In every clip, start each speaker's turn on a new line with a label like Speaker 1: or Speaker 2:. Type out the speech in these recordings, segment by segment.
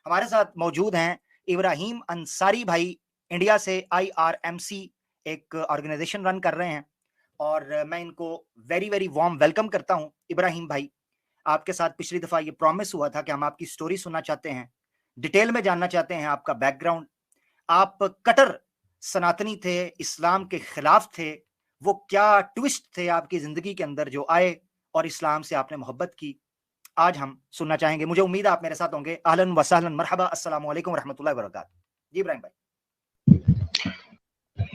Speaker 1: हमारे साथ मौजूद हैं इब्राहिम अंसारी भाई। इंडिया से IRMC एक ऑर्गेनाइजेशन रन कर रहे हैं और मैं इनको वेरी वेरी वार्म वेलकम करता हूं। इब्राहिम भाई, आपके साथ पिछली दफा ये प्रॉमिस हुआ था कि हम आपकी स्टोरी सुनना चाहते हैं, डिटेल में जानना चाहते हैं आपका बैकग्राउंड। आप कट्टर सनातनी थे, इस्लाम के खिलाफ थे। वो क्या ट्विस्ट थे आपकी जिंदगी के अंदर जो आए और इस्लाम से आपने मोहब्बत की, आज हम सुनना चाहेंगे। मुझे उम्मीद है आप मेरे साथ होंगे। अहलन व सहलन, मरहबा, अस्सलामु अलैकुम रहमतुल्लाहि व बरकातहू। जी इब्राहिम भाई।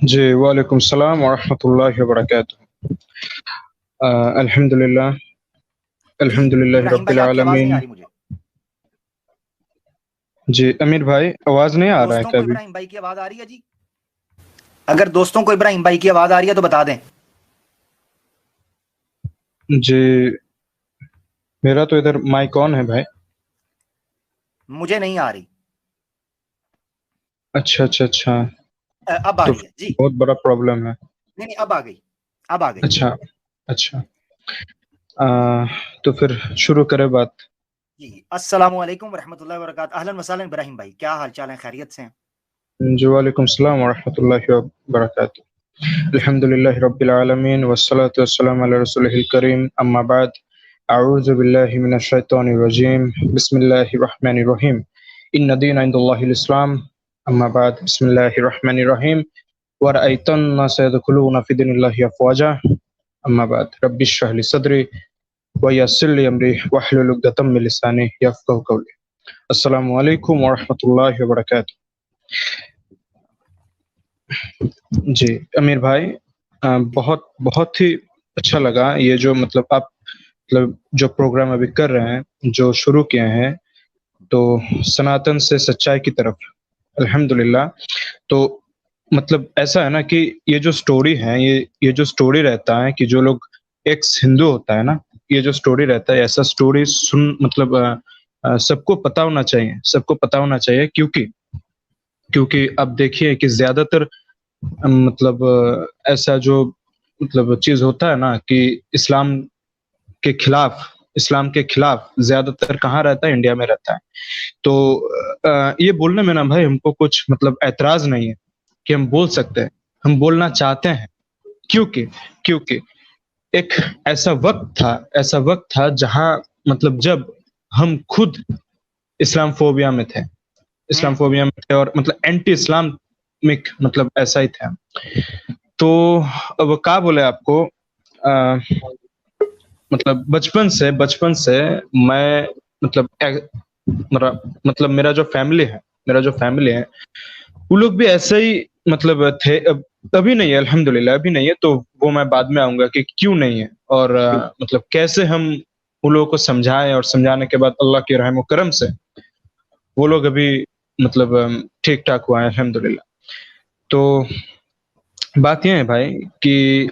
Speaker 2: जी वालेकुम सलाम व रहमतुल्लाहि व बरकातहू। अल्हम्दुलिल्लाह अल्हम्दुलिल्लाहि
Speaker 1: इब्राहिम भाई,
Speaker 2: रब्बिल
Speaker 1: आपकी आवाज नहीं
Speaker 2: आलमीन।
Speaker 1: आ रही मुझे।
Speaker 2: जी अमीर भाई, आवाज नहीं आ रहा है
Speaker 1: दोस्तों को
Speaker 2: कभी?
Speaker 1: इब्राहिम भाई की आवाज आ रही है जी? अगर दोस्तों को इब्राहिम भाई की आवाज आ रही है तो बता दें।
Speaker 2: जी मेरा तो इधर माइक ऑन है भाई।
Speaker 1: मुझे नहीं आ रही।
Speaker 2: अच्छा अच्छा अच्छा,
Speaker 1: अब आ
Speaker 2: तो
Speaker 1: रही है जी।
Speaker 2: बहुत बड़ा प्रॉब्लम है।
Speaker 1: नहीं नहीं, अब आ गई, अब आ गई।
Speaker 2: अच्छा अच्छा, तो फिर शुरू करें बात।
Speaker 1: जी, अस्सलामु अलैकुम रहमतुल्लाहि व बरकातहू। अहलन व सहलन इब्राहिम भाई, क्या हाल चाल है? खैरियत से हैं?
Speaker 2: जी वालेकुम सलाम व रहमतुल्लाहि व बरकातहू। अल्हम्दुलिल्लाहि रब्बिल आलमीन वस्सलातु वस्सलामु अला रसूलिहिल करीम, अम्मा बाद। अऊज़ु बिल्लाहि मिनश शैतानिर रजीम, बिस्मिल्लाहिर रहमानिर रहीम। इन्न दीना इंदल्लाहिल इस्लाम, अम्मा बाद। बिस्मिल्लाहिर रहमानिर रहीम। व रअयतन नास यदखुलूना फी दीनिल्लाहि अफ़वाजा, अम्मा बाद। रब्बि इश्रह ली सदरी व यस्सिर ली अमरी वहलुल उक़दतम मिन लिसानी यफ़क़हू क़ौली। अस्सलामु अलैकुम व रहमतुल्लाहि व बरकातहू। जी अमीर भाई, बहुत बहुत ही अच्छा लगा ये जो मतलब आप मतलब जो प्रोग्राम अभी कर रहे हैं, जो शुरू किए हैं, तो सनातन से सच्चाई की तरफ, अल्हम्दुलिल्लाह। तो मतलब ऐसा है ना कि ये जो स्टोरी है, ये जो स्टोरी रहता है कि जो लोग एक्स हिंदू होता है ना, ये जो स्टोरी रहता है, ऐसा स्टोरी सुन मतलब सबको पता होना चाहिए, सबको पता होना चाहिए। क्योंकि क्योंकि अब देखिए कि ज़्यादातर मतलब ऐसा जो मतलब चीज़ होता है ना कि इस्लाम के खिलाफ इस्लाम के खिलाफ ज़्यादातर कहाँ रहता है? इंडिया में रहता है। तो ये बोलने में ना भाई हमको कुछ मतलब ऐतराज़ नहीं है कि हम बोल सकते हैं, हम बोलना चाहते हैं। क्योंकि क्योंकि एक ऐसा वक़्त था जहाँ मतलब जब हम खुद इस्लामोफोबिया में थे, इस्लामोफोबिया में थे और मतलब एंटी इस्लामिक मतलब ऐसा ही थे। तो अब क्या बोले आपको, मतलब बचपन से मैं मतलब मेरा जो फैमिली है, वो लोग भी ऐसे ही मतलब थे। अब अभी नहीं है, अल्हम्दुलिल्लाह अभी नहीं है, तो वो मैं बाद में आऊँगा कि क्यों नहीं है और मतलब कैसे हम उन लोगों को समझाएँ और समझाने के बाद अल्लाह के रहम व करम से वो लोग अभी मतलब ठीक-ठाक हुआ है, अल्हम्दुलिल्लाह। तो बात ये है भाई कि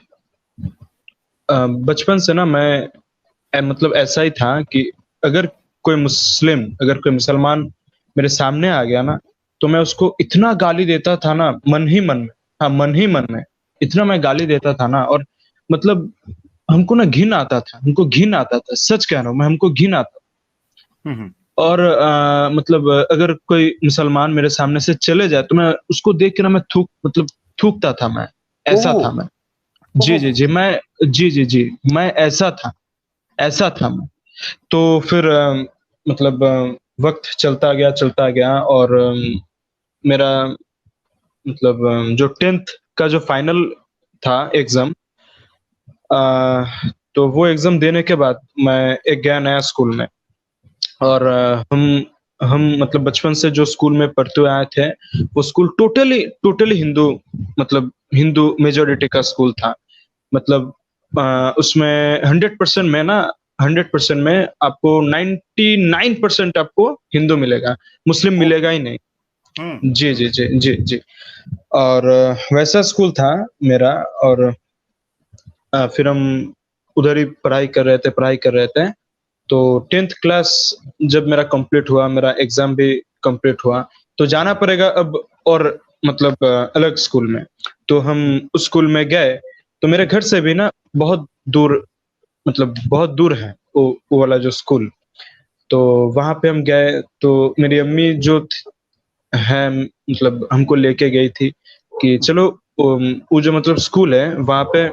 Speaker 2: बचपन से ना मैं मतलब ऐसा ही था कि अगर कोई मुसलमान मेरे सामने आ गया ना, तो मैं उसको इतना गाली देता था ना, मन ही मन में, हाँ, मन ही मन में, इतना मैं गाली देता था ना। और मतलब हमको घिन आता था, सच कह रहा हूँ मैं, हमको घिन आता। और मतलब अगर कोई मुसलमान मेरे सामने से चले जाए, तो मैं उसको देख के ना मैं थूकता था मैं, ऐसा था मैं। जी, जी, जी, मैं ऐसा था मैं। तो फिर मतलब वक़्त चलता गया और मेरा मतलब जो 10th का जो फाइनल था एग्ज़ाम, तो वो एग्ज़ाम देने के बाद मैं एक गया नया स्कूल में। और हम मतलब बचपन से जो स्कूल में पढ़ते हुए आए थे, वो school totally totally Hindu majority का स्कूल था। मतलब उसमें 100% में आपको 99% आपको हिंदू मिलेगा, मुस्लिम मिलेगा ही नहीं। जी, जी, जी, जी, जी। और वैसा स्कूल था मेरा। और फिर हम उधर ही पढ़ाई कर रहे थे। तो 10th क्लास जब मेरा कंप्लीट हुआ, मेरा एग्ज़ाम भी कंप्लीट हुआ, तो जाना पड़ेगा अब और मतलब अलग स्कूल में। तो हम उस स्कूल में गए, तो मेरे घर से भी ना बहुत दूर, मतलब बहुत दूर है वो वाला जो स्कूल। तो वहाँ पे हम गए, तो मेरी अम्मी जो है मतलब हमको लेके गई थी कि चलो वो जो मतलब स्कूल है वहाँ पे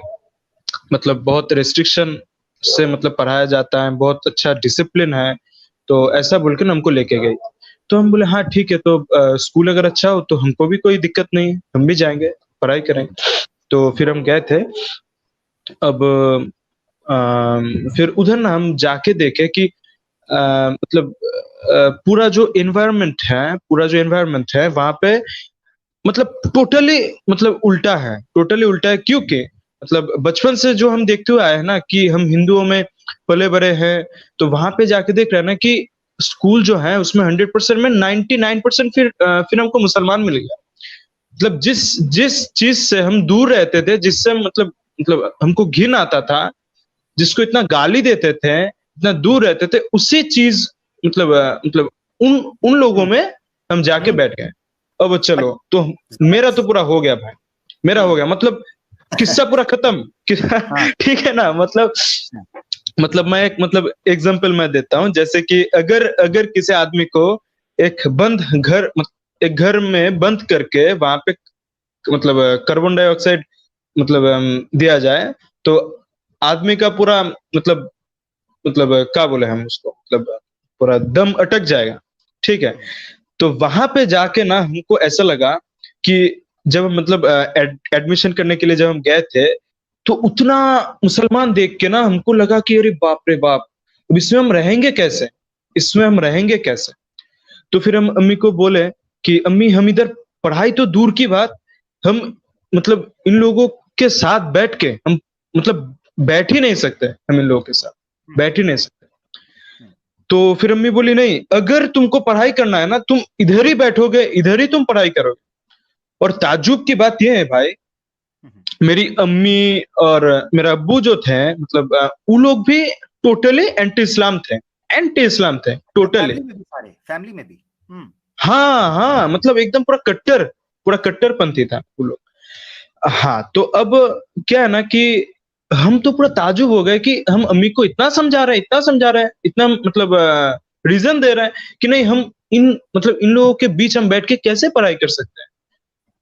Speaker 2: मतलब बहुत रिस्ट्रिक्शन से मतलब पढ़ाया जाता है, बहुत अच्छा डिसिप्लिन है, तो ऐसा बोल के ना हमको लेके गई। तो हम बोले हाँ ठीक है, तो स्कूल अगर अच्छा हो तो हमको भी कोई दिक्कत नहीं है, हम भी जाएँगे, पढ़ाई करेंगे। तो फिर हम गए थे। अब फिर उधर ना हम जाके देखे कि मतलब पूरा जो एनवायरनमेंट है वहाँ पे मतलब टोटली उल्टा है क्योंकि मतलब बचपन से जो हम देखते हुए आए हैं ना कि हम हिंदुओं में पले-बड़े हैं, तो वहाँ पे जाके देख रहे हैं ना कि स्कूल जो है उसमें 100% में 99% फिर हमको मुसलमान मिल गया। मतलब जिस जिस चीज़ से हम दूर रहते थे, जिससे मतलब हमको घिन आता था, जिसको इतना गाली देते थे, इतना दूर रहते थे, उसी चीज़ मतलब उन उन लोगों में हम जाके
Speaker 1: हम्म,
Speaker 2: बैठ गए। अब चलो, तो मेरा तो
Speaker 1: जबरदस्त।
Speaker 2: पूरा हो गया भाई, मेरा हो
Speaker 1: हम्म,
Speaker 2: गया मतलब किस्सा पूरा खत्म।
Speaker 1: हाँ,
Speaker 2: ठीक है ना?
Speaker 1: हाँ,
Speaker 2: मैं एक मतलब एग्ज़ाम्पल मैं देता हूँ, जैसे कि अगर अगर किसी आदमी को एक बंद घर मत एक घर में बंद करके वहाँ पे मतलब कार्बन डाइऑक्साइड दिया जाए, तो आदमी का पूरा क्या बोले हम उसको मतलब पूरा दम अटक जाएगा, ठीक है?
Speaker 1: हम्म,
Speaker 2: तो वहाँ पे जाके ना हमको ऐसा लगा कि जब हम मतलब एडमिशन करने के लिए जब हम गए थे, तो उतना मुसलमान देख के ना हमको लगा कि अरे बाप रे बाप! अब इसमें हम रहेंगे कैसे? इसमें हम रहेंगे कैसे? तो फिर हम अम्मी को बोले कि अम्मी हम इधर पढ़ाई तो दूर की बात, हम मतलब इन लोगों के साथ बैठ के हम मतलब बैठ ही नहीं सकते, हम इन लोगों के साथ,
Speaker 1: हम्म,
Speaker 2: बैठ ही नहीं सकते।
Speaker 1: हम्म,
Speaker 2: तो फिर अम्मी बोली नहीं, अगर तुमको पढ़ाई करना है ना, तुम इधर ही बैठोगे, इधर ही तुम पढ़ाई करोगे। और ताज्जुब की बात ये है भाई,
Speaker 1: हम्म।
Speaker 2: मेरी अम्मी और मेरा अब्बू जो थे मतलब वो लोग भी टोटली एंटी इस्लाम थे,
Speaker 1: अच्छा,
Speaker 2: टोटली।
Speaker 1: फैमिली में भी सारे, फैमिली में भी।
Speaker 2: हाँ, हाँ, मतलब एकदम पूरा कट्टरपंथी था वो लोग। हाँ, तो अब क्या है ना कि हम तो पूरा ताज्जुब हो गए कि हम अम्मी को इतना समझा रहे हैं, इतना मतलब रीज़न दे रहे हैं कि नहीं हम इन लोगों के बीच हम बैठ के कैसे पढ़ाई कर सकते हैं?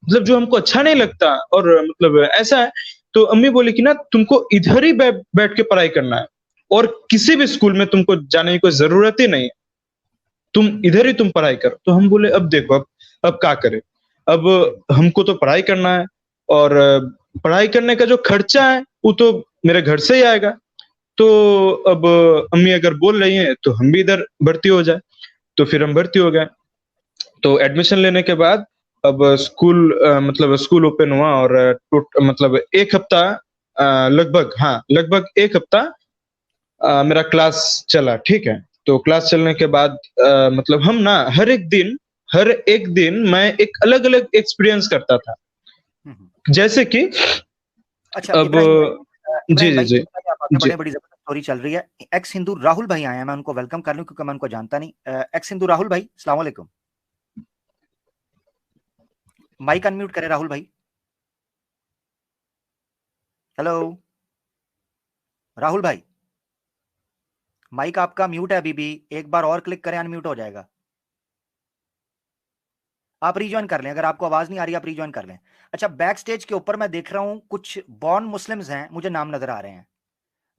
Speaker 2: मतलब जो हमको अच्छा नहीं लगता और मतलब ऐसा है, तो अम्मी बोली कि ना तुमको इधर ही बैठ के पढ़ाई करना है और किसी भी स्कूल में तुमको जाने की कोई ज़रूरत ही नहीं है। तुम इधर ही तुम पढ़ाई करो। तो हम बोले अब देखो अब क्या करें? अब हमको तो पढ़ाई करना है और पढ़ाई करने का जो खर्चा है, वो तो मेरे घर से ही आएगा। तो अब अम्मी अगर बोल रही हैं, तो हम भी इधर भर्ती हो जाएँ। तो फिर हम भर्ती हो गए। तो एडमिशन लेने के बाद अब मतलब स्कूल ओपन हुआ और मतलब 1 हफ्ता लगभग 1 हफ्ता मेरा क्लास चला, ठीक है? तो क्लास चलने के बाद मतलब हम ना हर एक दिन मैं एक अलग-अलग एक्सपीरियंस करता था।
Speaker 1: हम्म, हम्म।
Speaker 2: जैसे कि
Speaker 1: अच्छा,
Speaker 2: अब जी,
Speaker 1: इब्राहिम
Speaker 2: जी,
Speaker 1: भाई,
Speaker 2: जी।
Speaker 1: बताइए, आप आगे
Speaker 2: जी।
Speaker 1: बढ़े, बड़ी जबरदस्त स्टोरी चल रही है। एक्स हिंदू राहुल भाई आए हैं, मैं उनको वेलकम कर लूं क्योंकि मैं उनको जानता नहीं। एक्स हिंदू राहुल भाई, अस्सलाम वालेकुम। माइक अनम्यूट करें राहुल भाई। हेलो राहुल भाई, माइक आपका म्यूट है अभी भी, एक बार और क्लिक करें अनम्यूट हो जाएगा। आप रीजॉइन कर लें, अगर आपको आवाज नहीं आ रही आप रीजॉइन कर लें। अच्छा, बैक स्टेज के ऊपर मैं देख रहा हूं कुछ बॉर्न मुस्लिम्स हैं, मुझे नाम नजर आ रहे हैं।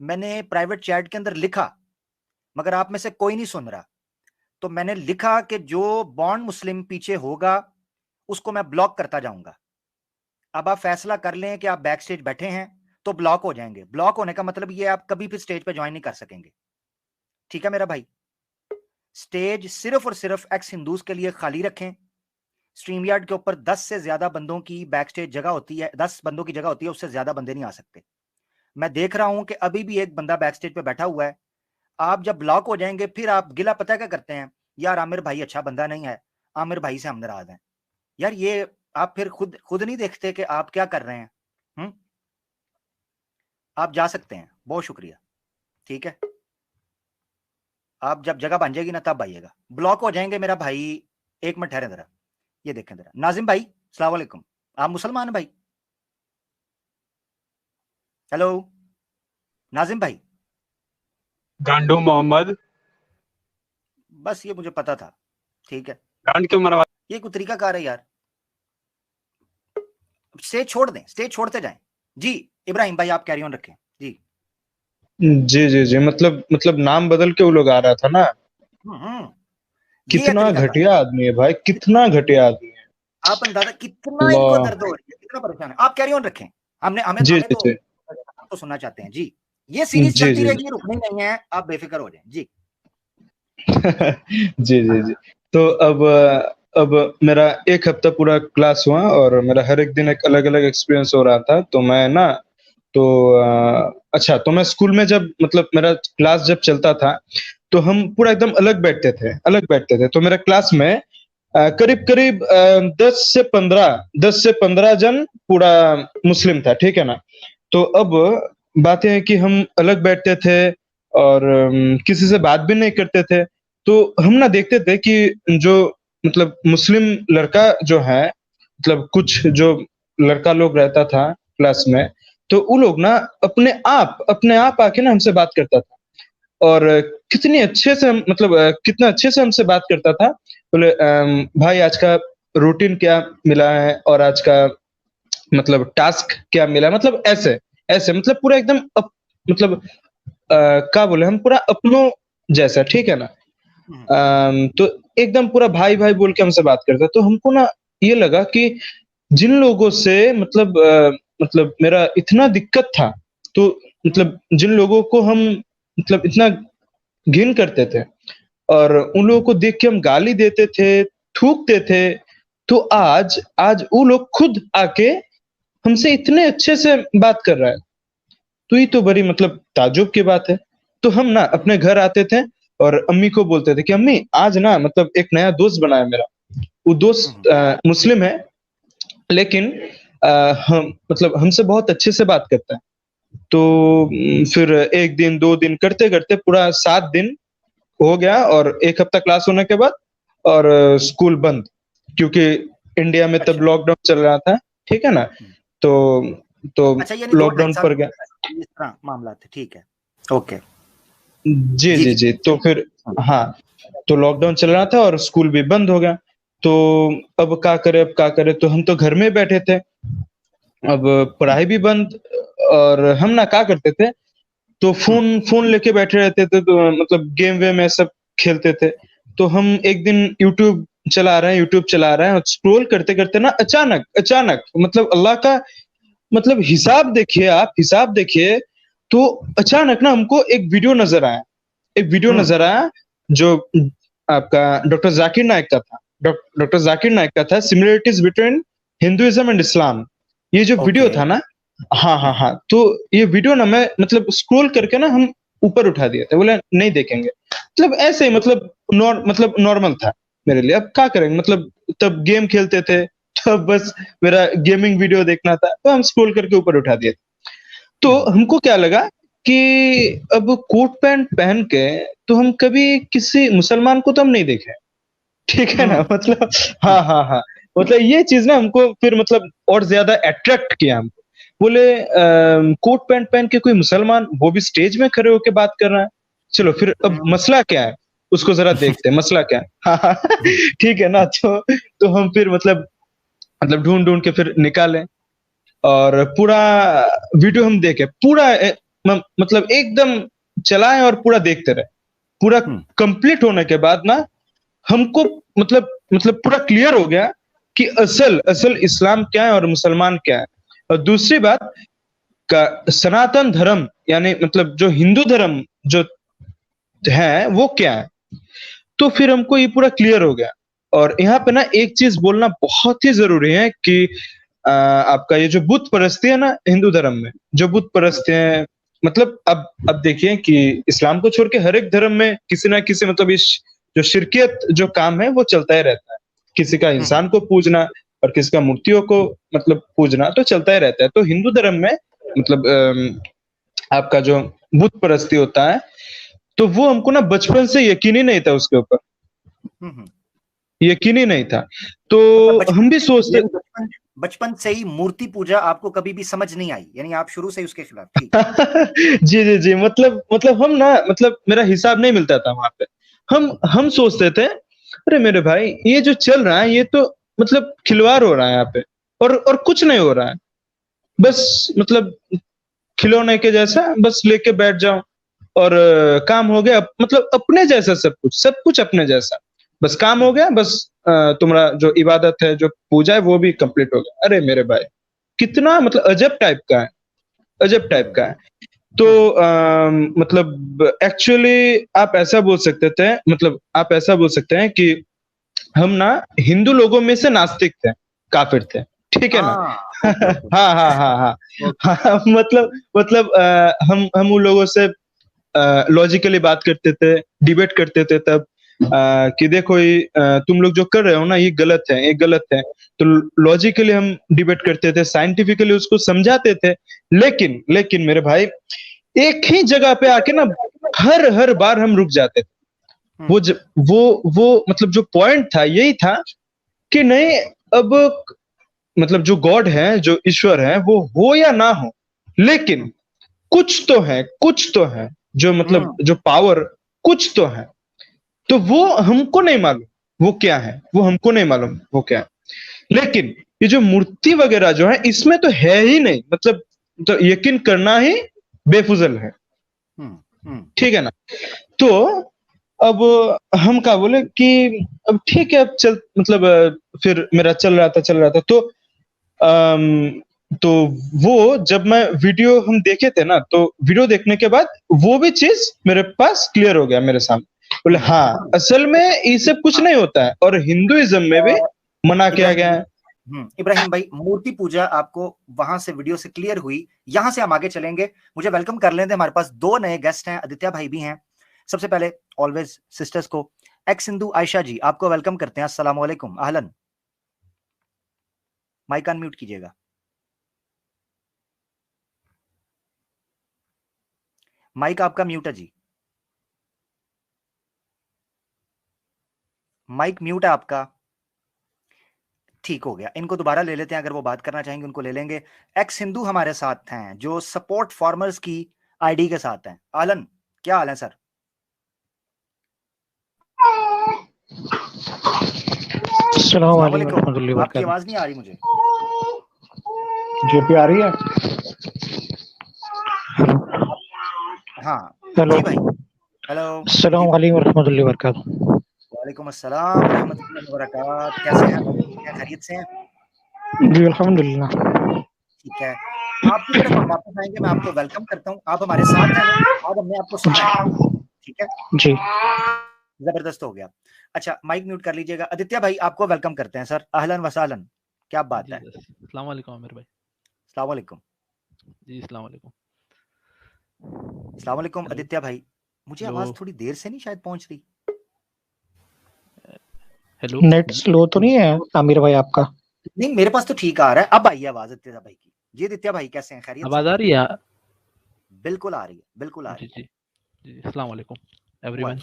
Speaker 1: मैंने प्राइवेट चैट के अंदर लिखा, मगर आप में से कोई नहीं सुन रहा। तो मैंने लिखा कि जो बॉन्ड मुस्लिम पीछे होगा उसको मैं ब्लॉक करता जाऊंगा। अब आप फैसला कर लें कि आप बैक स्टेज बैठे हैं तो ब्लॉक हो जाएंगे। ब्लॉक होने का मतलब ये आप कभी भी स्टेज पे ज्वाइन नहीं कर सकेंगे। ठीक है मेरा भाई? स्टेज सिर्फ और सिर्फ एक्स हिंदूज के लिए खाली रखें। स्ट्रीम यार्ड के ऊपर 10 से ज्यादा बंदों की बैक स्टेज जगह होती है, 10 बंदों की जगह होती है, उससे ज्यादा बंदे नहीं आ सकते। मैं देख रहा हूं कि अभी भी एक बंदा बैक स्टेज पे बैठा हुआ है। आप जब ब्लॉक हो जाएंगे फिर आप गिला पता क्या करते हैं, यार आमिर भाई अच्छा बंदा नहीं है, आमिर भाई से हम नाराज हैं। यार ये आप फिर खुद खुद नहीं देखते कि आप क्या कर रहे हैं। हम्म? आप जा सकते हैं, बहुत शुक्रिया। ठीक है, आप जब जगह बन जाएगी ना तब आइएगा। ब्लॉक हो जाएंगे मेरा भाई। एक मिनट ठहरे जरा, ये देखें जरा। नाजिम भाई अस्सलाम वालेकुम, आप मुसलमान हैं भाई? हेलो नाजिम भाई।
Speaker 3: गांडू मोहम्मद।
Speaker 1: बस ये मुझे पता था। ठीक है,
Speaker 3: गांड क्यों मरवा?
Speaker 1: ये कोई तरीका कार है यार। स्टेज छोड़ दें, स्टेज छोड़ते जाएं। जी इब्राहिम भाई आप कैरी ऑन रखें। जी
Speaker 2: जी जी जी, मतलब नाम बदल के वो लोग आ रहा था ना।
Speaker 1: ये है
Speaker 2: कितना
Speaker 1: तरीका कार।
Speaker 2: घटिया आदमी है भाई, कितना घटिया आदमी है।
Speaker 1: आप अंदाजा कितना इनको
Speaker 2: अल्लाह।
Speaker 1: दर्द हो रही है, कितना परेशान है। आप कैरी ऑन रखें, हमें हमें
Speaker 2: जी
Speaker 1: हमें
Speaker 2: जी जी
Speaker 1: तो सुनना चाहते हैं। जी ये सीरीज
Speaker 2: जी
Speaker 1: चलती
Speaker 2: जी
Speaker 1: रहेगी, रुकनी नहीं है, आप बेफिक्र हो जाएं। जी
Speaker 2: जी जी जी। तो अब मेरा एक हफ्ता पूरा क्लास हुआ और मेरा हर एक दिन एक अलग अलग एक्सपीरियंस हो रहा था। तो मैं ना, तो अच्छा, तो मैं स्कूल में जब मतलब मेरा क्लास जब चलता था तो हम पूरा एकदम अलग बैठते थे। तो मेरे क्लास में करीब करीब 10 से 15 जन पूरा मुस्लिम था, ठीक है ना। तो अब बात यह है कि हम अलग बैठते थे और किसी से बात भी नहीं करते थे। तो हम ना देखते थे कि जो मतलब मुस्लिम लड़का जो है, मतलब कुछ जो लड़का लोग रहता था क्लास में, तो वो लोग ना अपने आप आके ना हमसे बात करता था। और कितनी अच्छे से मतलब कितना अच्छे से हमसे बात करता था। बोले भाई आज का रूटीन क्या मिला है और आज का मतलब टास्क क्या मिला, मतलब ऐसे ऐसे मतलब पूरा एकदम मतलब क्या बोले हम, पूरा अपनों जैसा, ठीक है ना। तो एकदम पूरा भाई भाई बोल के हमसे बात करता। तो हमको ना ये लगा कि जिन लोगों से मतलब मेरा इतना दिक्कत था, तो मतलब जिन लोगों को हम मतलब इतना घिन करते थे और उन लोगों को देख के हम गाली देते थे, थूकते थे, तो आज आज वो लोग खुद आके हमसे इतने अच्छे से बात कर रहा है। तो ये तो बड़ी मतलब ताज्जुब की बात है। तो हम ना अपने घर आते थे और अम्मी को बोलते थे कि अम्मी आज ना मतलब एक नया दोस्त बना है मेरा। वो दोस्त मुस्लिम है, लेकिन हम मतलब हमसे बहुत अच्छे से बात करता है। तो फिर एक दिन दो दिन करते करते पूरा 7 दिन हो गया और एक हफ्ता क्लास होने के बाद और स्कूल बंद, क्योंकि इंडिया में तब
Speaker 1: अच्छा
Speaker 2: लॉकडाउन चल रहा था, ठीक है ना। तो तो
Speaker 1: अच्छा, यानी 2 ढाई
Speaker 2: लॉकडाउन
Speaker 1: साल
Speaker 2: पड़ गया।
Speaker 1: इस तरह मामला थे। ठीक है, ओके।
Speaker 2: जी
Speaker 1: जी
Speaker 2: जी
Speaker 1: जी
Speaker 2: जी। तो फिर हाँ, तो लॉकडाउन चल रहा था और स्कूल भी बंद हो गया। तो अब क्या करे, तो हम तो घर में बैठे थे, अब पढ़ाई भी बंद। और हम ना क्या करते थे, तो फोन फोन लेके बैठे रहते थे, तो मतलब गेम वेम में सब खेलते थे। तो हम एक दिन यूट्यूब चला रहे हैं और स्क्रॉल करते करते ना अचानक अचानक मतलब अल्लाह का मतलब हिसाब देखिए। तो अचानक ना हमको एक वीडियो नजर आया जो आपका डॉक्टर जाकिर नाइक का था। डॉक्टर जाकिर नाइक का था, similarities between Hinduism and Islam. ये जो वीडियो
Speaker 1: ओके।
Speaker 2: था ना, हाँ हाँ हाँ, तो ये वीडियो ना मैं मतलब स्क्रॉल करके ना हम ऊपर उठा दिए थे, बोले नहीं देखेंगे। मतलब ऐसे ही मतलब नॉर्मल था मेरे लिए। अब क्या करेंगे, मतलब तब गेम खेलते थे, तब बस मेरा गेमिंग वीडियो देखना था, तो हम स्क्रॉल करके ऊपर उठा दिए। तो हमको क्या लगा कि अब कोट पैंट पहन के तो हम कभी किसी मुसलमान को तो हम नहीं देखे, ठीक है ना। मतलब हाँ हाँ हाँ, मतलब ये चीज ना हमको फिर मतलब और ज्यादा अट्रैक्ट किया हमको। बोले कोट पैंट पहन के कोई मुसलमान, वो भी स्टेज में खड़े होके बात कर रहा है। चलो फिर अब मसला क्या है उसको जरा देखते हैं, मसला क्या है। हाँ हाँ, ठीक है ना। तो हम फिर मतलब ढूंढ ढूंढ के फिर निकाले और पूरा वीडियो हम देखे, पूरा मतलब एकदम चलाए और पूरा देखते रहे। पूरा कंप्लीट होने के बाद ना हमको मतलब पूरा क्लियर हो गया कि असल असल इस्लाम क्या है और मुसलमान क्या है। और दूसरी बात का सनातन धर्म यानी मतलब जो हिंदू धर्म जो है वो क्या है। तो फिर हमको ये पूरा क्लियर हो गया। और यहाँ पे ना एक चीज बोलना बहुत ही जरूरी है कि आपका ये जो बुत परस्ती है ना हिंदू धर्म में, जो बुत परस्ती है, मतलब अब देखिए कि इस्लाम को छोड़ के हर एक धर्म में किसी ना किसी मतलब इस जो शिरकियत जो काम है वो चलता ही रहता है। किसी का इंसान को पूजना और किसी का मूर्तियों को मतलब पूजना तो चलता ही रहता है। तो हिंदू धर्म में मतलब आपका जो बुत परस्ती होता है, तो वो हमको ना बचपन से यकीन ही नहीं था उसके ऊपर, यकीन ही नहीं था। तो
Speaker 1: मतलब
Speaker 2: हम भी सोचते
Speaker 1: बचपन से ही मूर्ति पूजा आपको कभी भी समझ नहीं आई, यानी आप शुरू से ही उसके खिलाफ। ठीक
Speaker 2: जी जी जी, मतलब हम ना मतलब मेरा हिसाब नहीं मिलता था वहां पे। हम सोचते थे अरे मेरे भाई ये जो चल रहा है ये तो मतलब खिलवाड़ हो रहा है यहाँ पे, और कुछ नहीं हो रहा है, बस मतलब खिलौने के जैसा बस लेके बैठ जाओ और काम हो गया, मतलब अपने जैसा सब कुछ अपने जैसा, बस काम हो गया, बस तुम्हारा जो इबादत है जो पूजा है वो भी कंप्लीट हो गया। अरे मेरे भाई कितना मतलब अजब टाइप का है, अजब टाइप का है। तो मतलब एक्चुअली आप ऐसा बोल सकते थे, मतलब आप ऐसा बोल सकते हैं कि हम ना हिंदू लोगों में से नास्तिक थे, काफिर थे, ठीक है ना।
Speaker 1: हाँ, ओके ओके
Speaker 2: हाँ हाँ हाँ हाँ
Speaker 1: ओके।
Speaker 2: हाँ, मतलब हम उन लोगों से लॉजिकली बात करते थे, डिबेट करते थे तब, कि देखो ये तुम लोग जो कर रहे हो ना ये गलत है, ये गलत है। तो लॉजिकली हम डिबेट करते थे, साइंटिफिकली उसको समझाते थे। लेकिन लेकिन मेरे भाई एक ही जगह पे आके ना हर हर बार हम रुक जाते थे।
Speaker 1: हम्म
Speaker 2: वो ज, वो मतलब जो पॉइंट था यही था कि नहीं, अब मतलब जो गॉड है, जो ईश्वर है, वो हो या ना हो, लेकिन कुछ तो है, कुछ तो है, जो मतलब
Speaker 1: हम्म
Speaker 2: जो पावर कुछ तो है। तो वो हमको नहीं मालूम वो क्या है, वो हमको नहीं मालूम वो क्या है। लेकिन ये जो मूर्ति वगैरह जो है इसमें तो है ही नहीं, मतलब तो यकीन करना ही बेफुजल है,
Speaker 1: हम्म हम्म
Speaker 2: ठीक है ना। तो अब हम क्या बोले कि अब ठीक है, अब चल मतलब फिर मेरा चल रहा था तो अम, तो वो जब मैं वीडियो हम देखे थे ना, तो वीडियो देखने के बाद वो भी चीज मेरे पास क्लियर हो गया मेरे सामने। बोले हाँ, असल में ये सब कुछ
Speaker 1: हाँ।
Speaker 2: नहीं होता है, और हिंदुइज्म में भी
Speaker 1: अ,
Speaker 2: मना किया
Speaker 1: इब्राहिम
Speaker 2: गया
Speaker 1: भाई,
Speaker 2: है।
Speaker 1: इब्राहिम भाई, मूर्ति पूजा आपको वहां से वीडियो से क्लियर हुई, यहां से हम आगे चलेंगे। मुझे वेलकम कर लेते हैं, हमारे पास दो नए गेस्ट हैं, आदित्य भाई भी हैं। सबसे पहले ऑलवेज सिस्टर्स को, एक्स सिंधु आयशा जी, आपको वेलकम करते हैं। अस्सलाम वालेकुम, आहलन। माइक अनम्यूट कीजिएगा। माइक आपका म्यूट है जी, माइक म्यूट है आपका। ठीक हो गया, इनको दोबारा ले लेते हैं, अगर वो बात करना चाहेंगे उनको ले लेंगे। एक्स हिंदू हमारे साथ हैं जो सपोर्ट फार्मर्स की आईडी के साथ हैं। आलन, क्या हाल है सर?
Speaker 3: अस्सलाम
Speaker 1: अस्सलाम
Speaker 3: वालेकुम
Speaker 1: वालेकुम।
Speaker 3: रहमतुल्लाहि
Speaker 1: आपकी
Speaker 3: वबरकातुहू।
Speaker 1: आवाज नहीं आ रही मुझे।
Speaker 3: जी पे आ रही है। हेलो
Speaker 1: हाँ
Speaker 3: हेलो।
Speaker 1: जी भाई, हेलो। जी
Speaker 3: अस्सलाम
Speaker 1: भाई,
Speaker 3: वालेकुम रहमतुल्लाहि वबरकातुहू।
Speaker 1: वालेकुम अस्सलाम रहमतुल्लाहि व बरकात। कैसे हैं भाई, ठीक हैं, खैरियत से हैं?
Speaker 3: जी अल्हम्दुलिल्लाह।
Speaker 1: ठीक है, आपकी तरफ हम वापस आएंगे, मैं आपको वेलकम करता हूँ, आप हमारे साथ हैं ना, आज हमने आपको सुनना है, ठीक है,
Speaker 3: जी
Speaker 1: जबरदस्त हो गया। अच्छा, माइक म्यूट कर लीजिएगा। आदित्य भाई, आपको वेलकम करते हैं सर, अहलन वसालन, क्या बात
Speaker 4: जी
Speaker 1: है?
Speaker 4: अस्सलाम वालेकुम आमिर भाई।
Speaker 1: अस्सलाम वालेकुम।
Speaker 4: जी अस्सलाम वालेकुम।
Speaker 1: अस्सलाम वालेकुम
Speaker 4: हेलो
Speaker 1: आदित्य भाई, मुझे
Speaker 4: हेलो
Speaker 1: आवाज थोड़ी देर से नहीं शायद पहुंच रही।
Speaker 4: हेलो।
Speaker 3: नेट स्लो तो नहीं है आमिर भाई आपका?
Speaker 1: नहीं, मेरे पास तो ठीक आ रहा है, अब आई है आवाज आदित्य भाई की। जी आदित्य भाई, कैसे हैं, खैरियत से
Speaker 4: आवाज़
Speaker 1: हैं?
Speaker 4: आ रही है?
Speaker 1: बिल्कुल आ रही है, बिल्कुल आ
Speaker 4: जी
Speaker 1: रही
Speaker 4: जी जी अस्सलाम वालेकुम
Speaker 1: है।
Speaker 4: एवरीवन।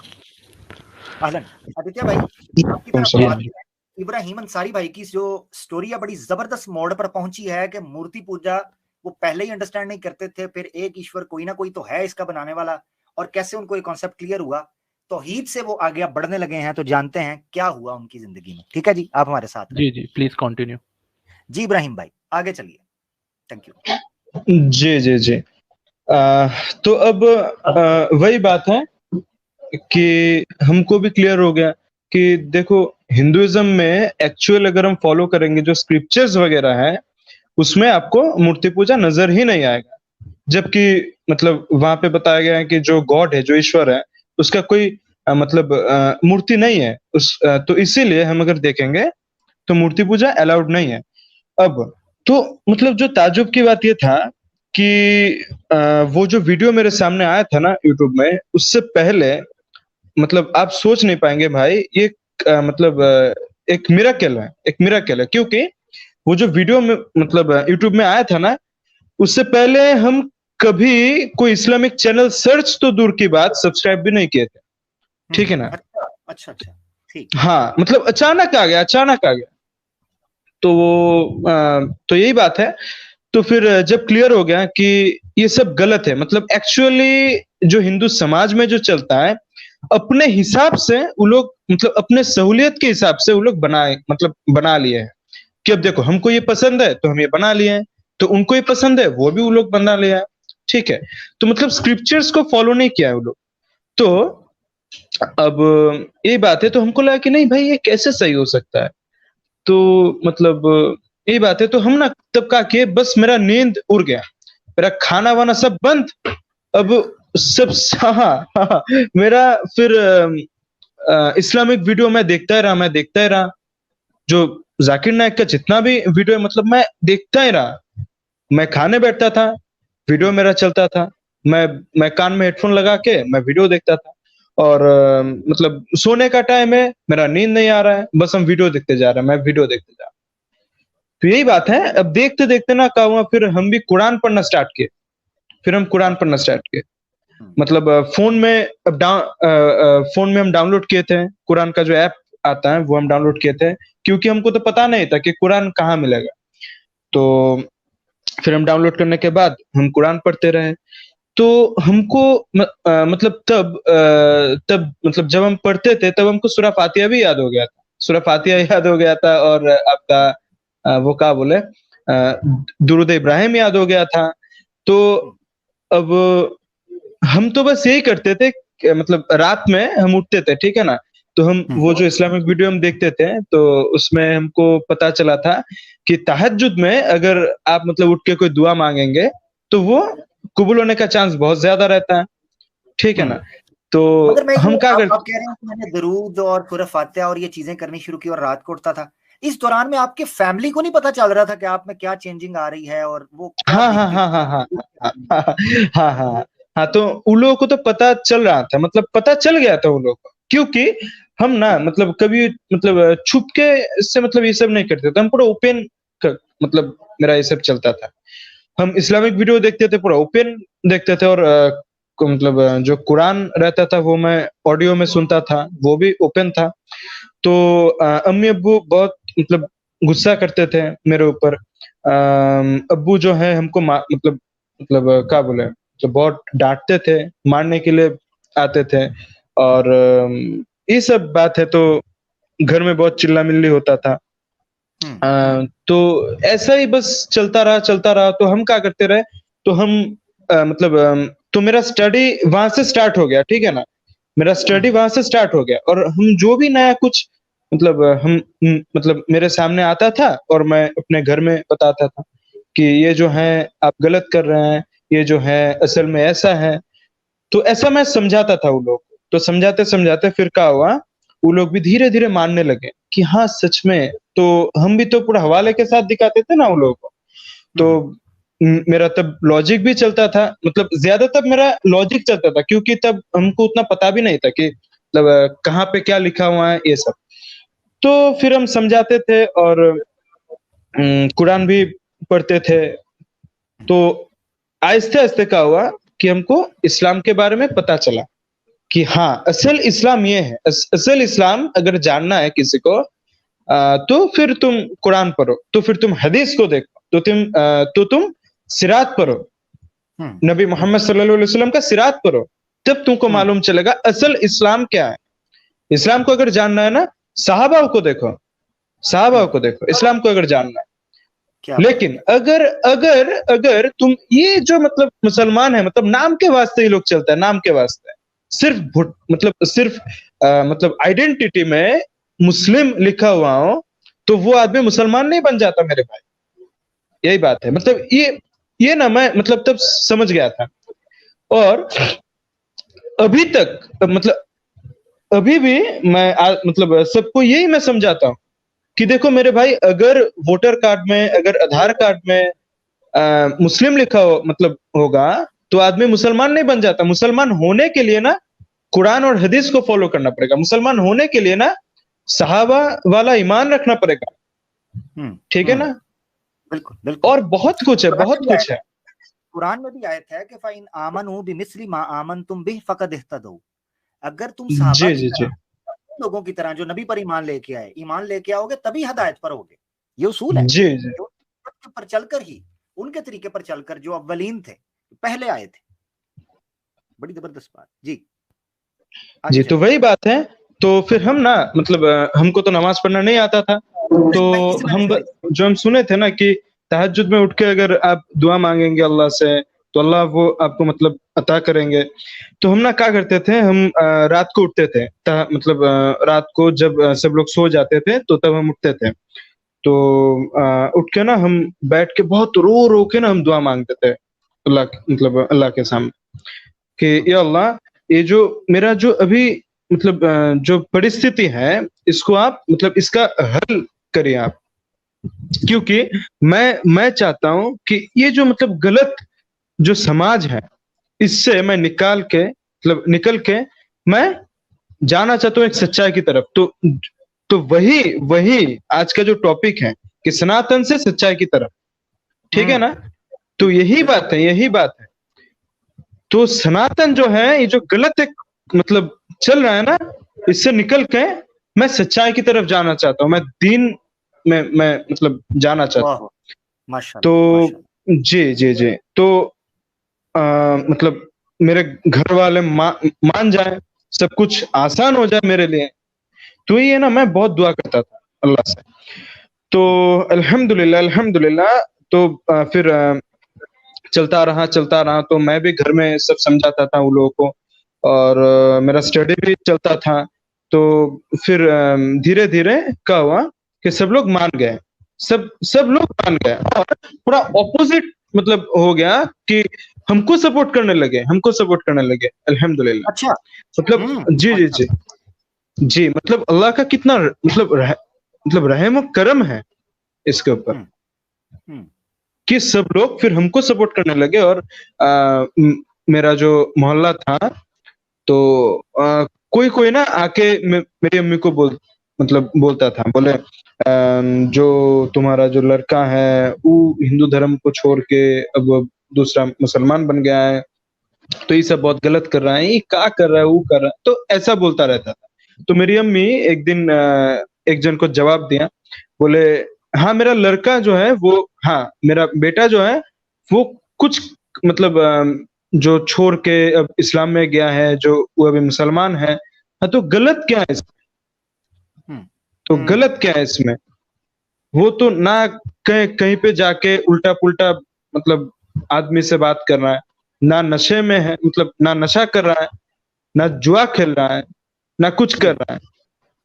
Speaker 1: अहलन आदित्य भाई, आपकी
Speaker 2: तुम
Speaker 1: तरफ
Speaker 4: जी
Speaker 1: आवाज
Speaker 2: सलाम।
Speaker 4: आमिर।
Speaker 1: इब्राहिम अंसारी भाई की जो स्टोरी है, बड़ी जबरदस्त मोड़ पर पहुंची है कि मूर्ति पूजा वो पहले ही अंडरस्टैंड नहीं करते थे, फिर एक ईश्वर कोई ना कोई तो है इसका बनाने वाला, और कैसे उनको ये कॉन्सेप्ट क्लियर हुआ, तौहीद से वो आगे बढ़ने लगे हैं। तो जानते हैं क्या हुआ उनकी जिंदगी में। ठीक है जी, आप हमारे साथ
Speaker 4: जी
Speaker 1: रहें।
Speaker 4: जी प्लीज कंटिन्यू।
Speaker 1: जी इब्राहिम भाई, आगे चलिए। Thank you.
Speaker 2: जी जी जी। तो अब वही बात है कि हमको भी क्लियर हो गया कि देखो, हिंदुइज्म में एक्चुअल अगर हम फॉलो करेंगे जो स्क्रिप्चर्स वगैरह है, उसमें आपको मूर्ति पूजा नजर ही नहीं आएगा। जबकि मतलब वहां पे बताया गया है कि जो गॉड है, जो ईश्वर है, उसका कोई मतलब मूर्ति नहीं है तो इसीलिए हम अगर देखेंगे तो मूर्ति पूजा अलाउड नहीं है। अब तो मतलब जो ताज्जुब की बात ये था कि वो जो वीडियो मेरे सामने आया था ना यूट्यूब में, उससे पहले मतलब आप सोच नहीं पाएंगे भाई, ये मतलब एक मिराकल है, एक मिराकल है, क्योंकि वो जो वीडियो में मतलब यूट्यूब में आया था ना, उससे पहले हम कभी कोई इस्लामिक चैनल सर्च तो दूर की बात सब्सक्राइब भी नहीं किए थे, ठीक है ना।
Speaker 1: अच्छा अच्छा अच्छा, ठीक।
Speaker 2: हाँ मतलब अचानक आ गया, अचानक आ गया। तो वो तो यही बात है। तो फिर जब क्लियर हो गया कि ये सब गलत है, मतलब एक्चुअली जो हिंदू समाज में जो चलता है अपने हिसाब से वो लोग मतलब अपने सहूलियत के हिसाब से वो लोग बना लिए हैं कि अब देखो हमको ये पसंद है तो हम ये बना लिए हैं, तो उनको ये पसंद है वो भी वो लोग बना लिया है। ठीक है, तो मतलब स्क्रिप्चर्स को फॉलो नहीं किया है वो लोग। तो अब ये बात है, तो हमको लगा कि नहीं भाई ये कैसे सही हो सकता है। तो मतलब यही बात है, तो हम ना तब का किए, बस मेरा नींद उड़ गया, मेरा खाना वाना सब बंद। अब सब हाँ, हाँ, मेरा फिर इस्लामिक वीडियो मैं देखता ही रहा। जो जाकिर नायक का जितना भी वीडियो है मतलब मैं देखता ही रहा। मैं खाने बैठता था, वीडियो मेरा चलता था, मैं कान में हेडफोन लगा के मैं वीडियो देखता था। और मतलब सोने का टाइम है, मेरा नींद नहीं आ रहा है, बस हम वीडियो देखते जा रहे हैं, मैं वीडियो देखते जा रहा हूं। तो यही बात है, अब देखते देखते ना क्या हुआ, फिर हम भी कुरान पढ़ना स्टार्ट किए। फिर हम कुरान पढ़ना स्टार्ट किए, मतलब फोन में हम डाउनलोड किए थे कुरान का जो ऐप आता है, वो हम डाउनलोड किए थे, क्योंकि हमको तो पता नहीं था कि कुरान कहाँ मिलेगा। तो फिर हम डाउनलोड करने के बाद हम कुरान पढ़ते रहे। तो हमको मतलब तब मतलब जब हम पढ़ते थे तब हमको सूरह फातिहा भी याद हो गया था, सूरह फातिहा याद हो गया था, और आपका वो क्या बोले दुरूद इब्राहिम याद हो गया था। तो अब हम तो बस यही करते थे कि मतलब रात में हम उठते थे, ठीक है ना, तो हम वो जो इस्लामिक वीडियो हम देखते थे तो उसमें हमको पता चला था कि तहज्जुद में अगर आप मतलब उठ के कोई दुआ मांगेंगे तो वो कबूल होने का चांस बहुत ज्यादा रहता है, ठीक है ना। तो
Speaker 1: मगर मैं
Speaker 2: हम क्या
Speaker 1: आप
Speaker 2: करते,
Speaker 1: कह रहे हैं कि मैंने दरूद और सूरह फातिहा और ये चीजें करनी शुरू की और रात को उठता था, इस दौरान में आपके फैमिली को नहीं पता चल रहा था कि आप में क्या चेंजिंग आ रही है और वो क्या
Speaker 2: हाँ हाँ
Speaker 1: देखती
Speaker 2: हाँ हाँ हाँ हाँ हाँ हाँ हाँ, तो उन लोगों को तो पता चल रहा था, मतलब पता चल गया था उन लोगों को, क्योंकि हम ना मतलब कभी मतलब छुप के से मतलब ये सब नहीं करते थे, हम पूरा ओपन मतलब मेरा ये सब चलता था। हम इस्लामिक वीडियो देखते थे, पूरा ओपन देखते थे, और मतलब जो कुरान रहता था वो मैं ऑडियो में सुनता था, वो भी ओपन था। तो अम्मी अब्बू बहुत मतलब गुस्सा करते थे मेरे ऊपर। अब्बू जो है हमको मतलब क्या बोले, तो बहुत डांटते थे, मारने के लिए आते थे। और ये सब बात है, तो घर में बहुत चिल्ला मिल्ली होता था। तो ऐसा ही बस चलता रहा। तो हम क्या करते रहे, तो हम मतलब तो मेरा स्टडी वहां से स्टार्ट हो गया, ठीक है ना, मेरा स्टडी वहां से स्टार्ट हो गया। और हम जो भी नया कुछ मतलब मतलब मेरे सामने आता था और मैं अपने घर में बताता था कि ये जो है आप गलत कर रहे हैं, ये जो है असल में ऐसा है। तो ऐसा मैं समझाता था वो लोग को। तो समझाते समझाते फिर क्या हुआ, वो लोग भी धीरे धीरे मानने लगे कि हाँ सच में। तो हम भी तो पूरा हवाले के साथ दिखाते थे ना उन लोगों को। तो मेरा तब लॉजिक भी चलता था, मतलब ज्यादातर मेरा लॉजिक चलता था, क्योंकि तब हमको उतना पता भी नहीं था कि मतलब कहाँ पे क्या लिखा हुआ है ये सब। तो फिर हम समझाते थे और कुरान भी पढ़ते थे। तो आहिस्ते आहिस्ते क्या हुआ कि हमको इस्लाम के बारे में पता चला कि हाँ असल इस्लाम ये है। असल इस्लाम अगर जानना है किसी को तो फिर तुम कुरान पढ़ो, तो फिर तुम हदीस को देखो, तो तुम सिरात पढ़ो, नबी मोहम्मद सल्लल्लाहु अलैहि वसल्लम का सिरात पढ़ो, तब तुमको मालूम चलेगा असल इस्लाम क्या है। इस्लाम को अगर जानना है ना, सहाबाओं को देखो, सहाबाओं को देखो, इस्लाम को अगर जानना है। लेकिन अगर अगर अगर तुम ये जो मतलब मुसलमान है, मतलब नाम के वास्ते ही लोग चलता है, नाम के वास्ते सिर्फ सिर्फ मतलब आइडेंटिटी में मुस्लिम लिखा हुआ हो तो वो आदमी मुसलमान नहीं बन जाता मेरे भाई। यही बात है, मतलब ये ना मैं मतलब तब समझ गया था। और अभी तक मतलब अभी भी मैं मतलब सबको यही मैं समझाता हूँ कि देखो मेरे भाई, अगर वोटर कार्ड में, अगर आधार कार्ड में मुस्लिम लिखा हो मतलब होगा तो आदमी मुसलमान नहीं बन जाता। मुसलमान होने के लिए ना कुरान और हदीस को फॉलो करना पड़ेगा। मुसलमान होने के लिए ना सहाबा वाला ईमान रखना पड़ेगा, ठीक है ना।
Speaker 1: बिल्कुल बिल्कुल।
Speaker 2: और बहुत कुछ है, बहुत कुछ है।
Speaker 1: कुरान में भी आयत है कि फाइन आमनू बिमिस्ली मा आमनतुम बिह फकद इह्तदौ। अगर तुम सहाबा
Speaker 2: जी
Speaker 1: की
Speaker 2: जी जी
Speaker 1: तरह लोगों की तरह जो नबी पर ईमान लेके आओगे तभी हिदायत पर होगे। ये उसूल है।
Speaker 2: जी जी
Speaker 1: पर चलकर ही, उनके तरीके पर चलकर जो अव्वलीन थे, पहले आए थे। बड़ी जबरदस्त बात जी।
Speaker 2: जी,
Speaker 1: अच्छा
Speaker 2: तो वही बात है। तो फिर हम ना मतलब हमको तो नमाज पढ़ना नहीं आता था, तो
Speaker 1: भाई किसी
Speaker 2: हम
Speaker 1: भाई
Speaker 2: जो हम सुने थे ना कि तहज्जुद में उठ के अगर आप दुआ मांगेंगे अल्लाह से तो अल्लाह वो आपको मतलब अता करेंगे। तो हम ना क्या करते थे, हम रात को उठते थे, मतलब रात को जब सब लोग सो जाते थे तो तब हम उठते थे। तो उठ के ना हम बैठ के बहुत रो रो के ना हम दुआ मांगते थे मतलब अल्लाह के सामने कि या अल्लाह, ये जो मेरा जो अभी मतलब जो परिस्थिति है इसको आप मतलब इसका हल करिए आप, क्योंकि मैं चाहता हूँ कि ये जो मतलब गलत जो समाज है इससे मैं निकल के मैं जाना चाहता हूँ एक सच्चाई की तरफ। तो वही वही आज का जो टॉपिक है कि सनातन से सच्चाई की तरफ, ठीक है ना? तो यही बात है, यही बात है। तो सनातन जो है ये जो गलत एक मतलब चल रहा है ना, इससे निकल के मैं सच्चाई की तरफ जाना चाहता हूँ, मैं दीन में मैं मतलब जाना चाहता हूँ।
Speaker 1: वाह माशाल्लाह
Speaker 2: तो
Speaker 1: माशाल्लाह
Speaker 2: जी। तो मतलब मेरे घर वाले मान जाए, सब कुछ आसान हो जाए मेरे लिए, तो ये ना मैं बहुत दुआ करता था अल्लाह से। तो अल्हम्दुलिल्लाह अल्हम्दुलिल्लाह। तो फिर चलता रहा तो मैं भी घर में सब समझाता था उन लोगों को, और मेरा स्टडी भी चलता था। तो फिर धीरे-धीरे क्या हुआ कि सब लोग मान गए, सब लोग मान गए और पूरा ऑपोज़िट मतलब हो गया कि हमको सपोर्ट करने लगे अल्हम्दुलिल्लाह।
Speaker 1: अच्छा
Speaker 2: मतलब जी।
Speaker 1: माशाल्लाह
Speaker 2: जी, मतलब अल्लाह का कितना मतलब मतलब रहम और करम है इसके ऊपर
Speaker 1: हम्म हम्म
Speaker 2: कि सब लोग फिर हमको सपोर्ट करने लगे। और मेरा जो मोहल्ला था तो कोई ना आके मेरी अम्मी को मतलब बोलता था, बोले जो तुम्हारा जो लड़का है वो हिंदू धर्म को छोड़ के अब वो दूसरा मुसलमान बन गया है, तो ये सब बहुत गलत कर रहा है, ये क्या कर रहा है, वो कर रहा है, तो ऐसा बोलता रहता था। तो मेरी अम्मी एक दिन एक जन को जवाब दिया, बोले हाँ मेरा लड़का जो है वो, हाँ मेरा बेटा जो है वो कुछ मतलब जो छोड़ के अब इस्लाम में गया है, जो वो अभी मुसलमान है, हाँ तो गलत क्या है इसमें?
Speaker 1: हम्म
Speaker 2: तो गलत क्या है इसमें? वो तो ना कहीं पे जाके उल्टा-पुल्टा मतलब आदमी से बात कर रहा है, ना नशे में है, मतलब ना नशा कर रहा है, ना जुआ खेल रहा है, ना कुछ कर रहा है।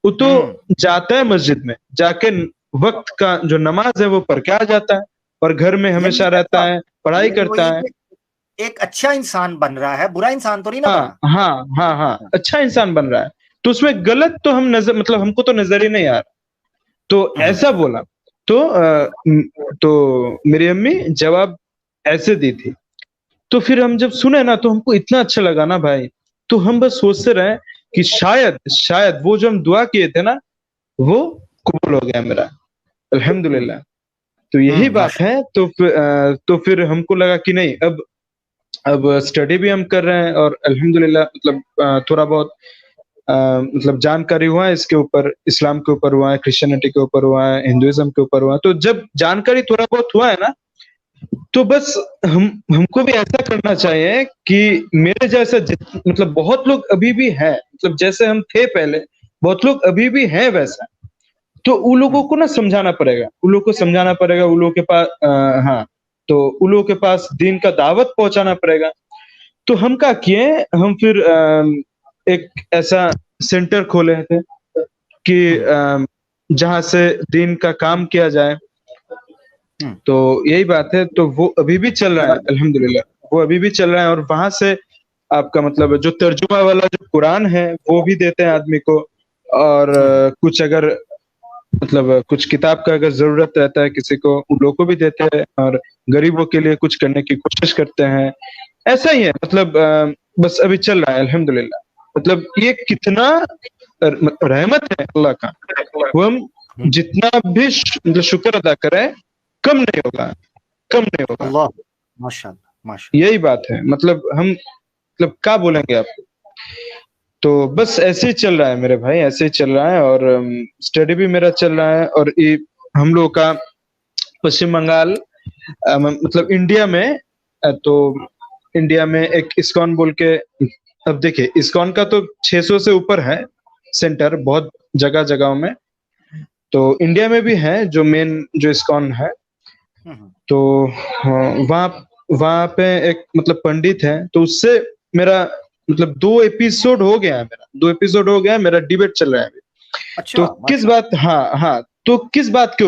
Speaker 2: वो तो
Speaker 1: हम्म
Speaker 2: जाता है मस्जिद में, जाके वक़्त का जो नमाज़ है वो पढ़ के आ जाता है, और घर में
Speaker 1: यानी
Speaker 2: हमेशा रहता है, पढ़ाई
Speaker 1: यानी
Speaker 2: करता
Speaker 1: वही
Speaker 2: है।
Speaker 1: एक अच्छा इंसान बन रहा है, बुरा इंसान तो नहीं ना
Speaker 2: हाँ,
Speaker 1: बना।
Speaker 2: हाँ, अच्छा इंसान बन रहा है। तो उसमें गलत तो हम नज़र मतलब हमको तो नज़र ही नहीं आ रहा। तो
Speaker 1: हम्म
Speaker 2: ऐसा बोला, तो तो मेरी अम्मी जवाब ऐसे दी थी। तो फिर हम जब सुने ना तो हमको इतना अच्छा लगा ना भाई, तो हम बस सोचते रहे कि शायद वो जो हम दुआ किए थे ना, वो कबूल हो गया मेरा,
Speaker 1: हम्म
Speaker 2: अल्हम्दुलिल्लाह। तो यही बात
Speaker 1: माशा
Speaker 2: है। तो फिर हमको लगा कि नहीं, अब स्टडी भी हम कर रहे हैं और अल्हम्दुलिल्लाह मतलब थोड़ा बहुत मतलब जानकारी हुआ है इसके ऊपर, इस्लाम के ऊपर हुआ है, क्रिश्चियनिटी के ऊपर हुआ है, हिंदुइज़्म के ऊपर हुआ है। तो जब जानकारी थोड़ा बहुत हुआ है ना, तो बस हमको भी ऐसा करना चाहिए कि मेरे जैसा मतलब बहुत लोग अभी भी हैं, मतलब जैसे हम थे पहले, बहुत लोग अभी भी हैं वैसा। तो उन लोगों को ना समझाना पड़ेगा, उन लोगों को समझाना पड़ेगा, उन लोगों के पास हाँ, तो उन लोगों के पास दीन का दावत पहुँचाना पड़ेगा। तो हम क्या किए, हम फिर एक ऐसा सेंटर खोले थे कि जहाँ से दीन का काम किया जाए। तो यही बात है, तो वो अभी भी चल रहा है अल्हम्दुलिल्लाह, वो अभी भी चल रहा है। और वहाँ से आपका मतलब जो तर्जुमा वाला जो कुरान है, वो भी देते हैं आदमी को। और कुछ अगर मतलब कुछ किताब का अगर ज़रूरत रहता है किसी को, उन लोगों को भी देते हैं, और गरीबों के लिए कुछ करने की कोशिश करते हैं। ऐसा ही है मतलब बस अभी चल रहा है अल्हम्दुलिल्लाह। मतलब ये कितना रहमत है अल्लाह का, वो हम जितना भी मतलब शुक्र अदा करें, कम नहीं होगा, कम नहीं होगा।
Speaker 1: अल्लाह माशाल्लाह माशाल्लाह
Speaker 2: यही बात है, मतलब हम मतलब क्या बोलेंगे आपको? तो बस ऐसे ही चल रहा है मेरे भाई, ऐसे ही चल रहा है। और स्टडी भी मेरा चल रहा है। और ये हम लोग का पश्चिम बंगाल मतलब इंडिया में तो इंडिया में एक इस्कॉन बोल के अब देखिए इस्कॉन का तो 600 से ऊपर है सेंटर बहुत जगह जगहों में, तो इंडिया में भी है जो मेन जो इस्कॉन है। तो वहाँ वहाँ पे एक मतलब पंडित है, तो उससे मेरा मतलब 2 एपिसोड हो गया है, मेरा डिबेट चल रहा है अभी।
Speaker 1: अच्छा,
Speaker 2: तो किस बात, हाँ, तो किस बात के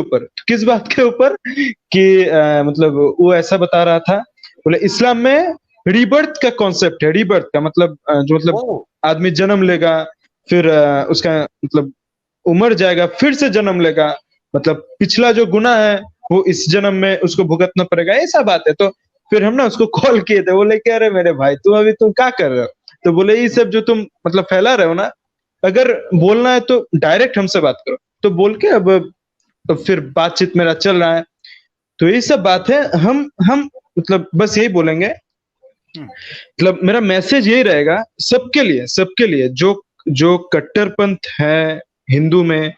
Speaker 2: ऊपर कि मतलब वो ऐसा बता रहा था, बोले इस्लाम में रीबर्थ का कॉन्सेप्ट है, रीबर्थ का मतलब जो मतलब आदमी जन्म लेगा, फिर उसका मतलब उमर जाएगा, फिर से जन्म लेगा, मतलब पिछला जो गुनाह है वो इस जन्म में उसको भुगतना पड़ेगा, ऐसा बात है। तो फिर हम ना उसको कॉल किए थे, बोले कह रहे मेरे भाई तुम क्या कर रहे हो, तो बोले ये सब जो तुम मतलब फैला रहे हो ना, अगर बोलना है तो डायरेक्ट हमसे बात करो। तो बोल के अब तो फिर बातचीत मेरा चल रहा है, तो ये सब बात है। हम मतलब बस यही बोलेंगे, मतलब मेरा मैसेज यही रहेगा सबके लिए जो कट्टरपंथ है हिंदू में,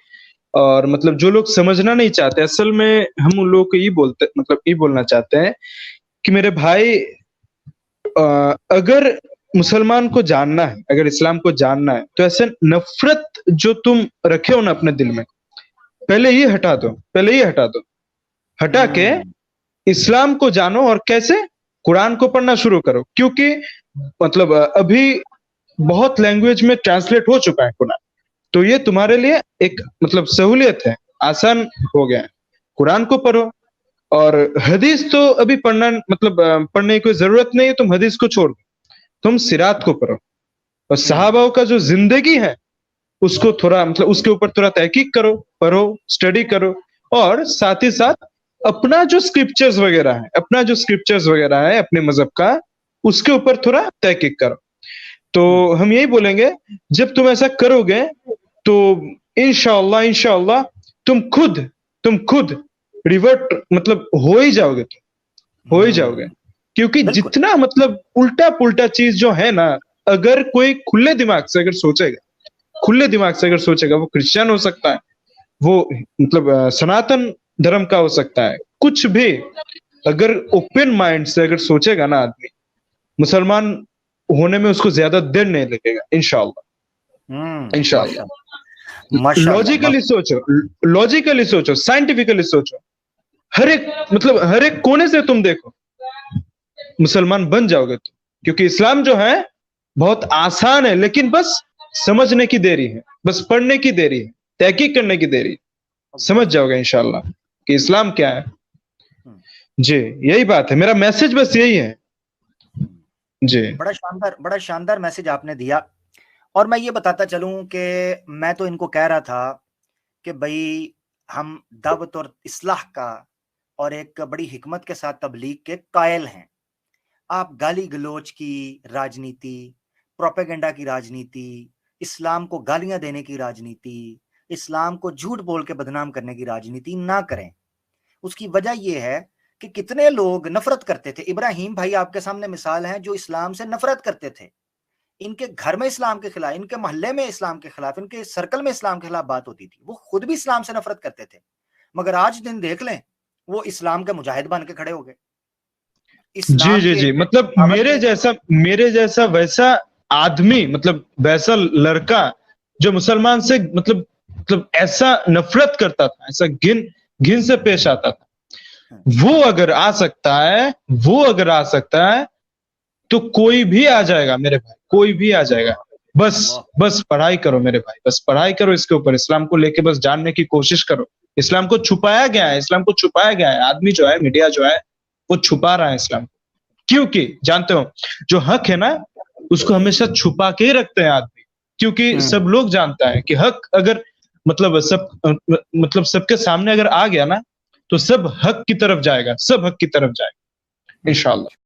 Speaker 2: और मतलब जो लोग समझना नहीं चाहते, असल में हम उन लोगों को ये बोलना चाहते हैं कि मेरे भाई अगर मुसलमान को जानना है, अगर इस्लाम को जानना है, तो ऐसे नफरत जो तुम रखे हो ना अपने दिल में, पहले ये हटा दो, हटा के इस्लाम को जानो। और कैसे? कुरान को पढ़ना शुरू करो, क्योंकि मतलब अभी बहुत लैंग्वेज में ट्रांसलेट हो चुका है कुरान, तो ये तुम्हारे लिए एक मतलब सहूलियत है, आसान हो गया है। कुरान को पढ़ो, और हदीस तो अभी पढ़ना मतलब पढ़ने की कोई जरूरत नहीं है, तुम हदीस को छोड़ दो, तुम सिरात को पढ़ो, और सहाबाओं का जो जिंदगी है उसको थोड़ा मतलब उसके ऊपर थोड़ा तहकीक करो, पढ़ो, स्टडी करो, और साथ ही साथ अपना जो स्क्रिप्चर्स वगैरह है अपने मजहब का, उसके ऊपर थोड़ा तहकीक करो। तो हम यही बोलेंगे, जब तुम ऐसा करोगे तो इंशाअल्लाह तुम खुद रिवर्ट मतलब हो ही जाओगे, क्योंकि जितना मतलब उल्टा पुल्टा चीज जो है ना, अगर कोई खुले दिमाग से अगर सोचेगा, वो क्रिश्चियन हो सकता है, वो मतलब सनातन धर्म का हो सकता है, कुछ भी, अगर ओपन माइंड से अगर सोचेगा ना आदमी, मुसलमान होने में उसको ज्यादा देर नहीं लगेगा इंशाअल्लाह। लॉजिकली सोचो, साइंटिफिकली सोचो, हर एक कोने से तुम देखो, मुसलमान बन जाओगे तुम, क्योंकि इस्लाम जो है बहुत आसान है, लेकिन बस समझने की देरी है, बस पढ़ने की देरी है, तहकीक करने की देरी है, समझ जाओगे इंशाअल्लाह कि इस्लाम क्या है। जी, यही बात है, मेरा मैसेज बस यही है जी।
Speaker 1: बड़ा शानदार मैसेज आपने दिया। और मैं ये बताता चलूं कि मैं तो इनको कह रहा था कि भाई हम दावत और इस्लाह का और एक बड़ी हिकमत के साथ तबलीग के कायल हैं। आप गाली गलोच की राजनीति, प्रोपेगेंडा की राजनीति, इस्लाम को गालियां देने की राजनीति, इस्लाम को झूठ बोल के बदनाम करने की राजनीति ना करें। उसकी वजह यह है कि कितने लोग नफरत करते थे। इब्राहिम भाई आपके सामने मिसाल है, जो इस्लाम से नफरत करते थे, इनके घर में इस्लाम के खिलाफ, इनके मोहल्ले में इस्लाम के खिलाफ, इनके सर्कल में इस्लाम के खिलाफ बात होती थी, वो खुद भी इस्लाम से नफरत करते थे, मगर आज दिन देख लें वो इस्लाम के मुजाहिद बन के खड़े हो गए।
Speaker 2: जी, मतलब मेरे जैसा वैसा आदमी, मतलब वैसा लड़का जो मुसलमान से मतलब ऐसा नफरत करता था, ऐसा घिन से पेश आता था, वो अगर आ सकता है तो कोई भी आ जाएगा मेरे भाई, कोई भी आ जाएगा। बस पढ़ाई करो मेरे भाई, बस पढ़ाई करो इसके ऊपर, इस्लाम को लेके बस जानने की कोशिश करो। इस्लाम को छुपाया गया है, आदमी जो है, मीडिया जो है, वो छुपा रहा है इस्लाम, क्योंकि जानते हो जो हक है ना, उसको हमेशा छुपा के ही रखते हैं आदमी, क्योंकि सब लोग जानता है कि हक अगर मतलब सबके सामने अगर आ गया ना, तो सब हक की तरफ जाएगा, इंशाअल्लाह।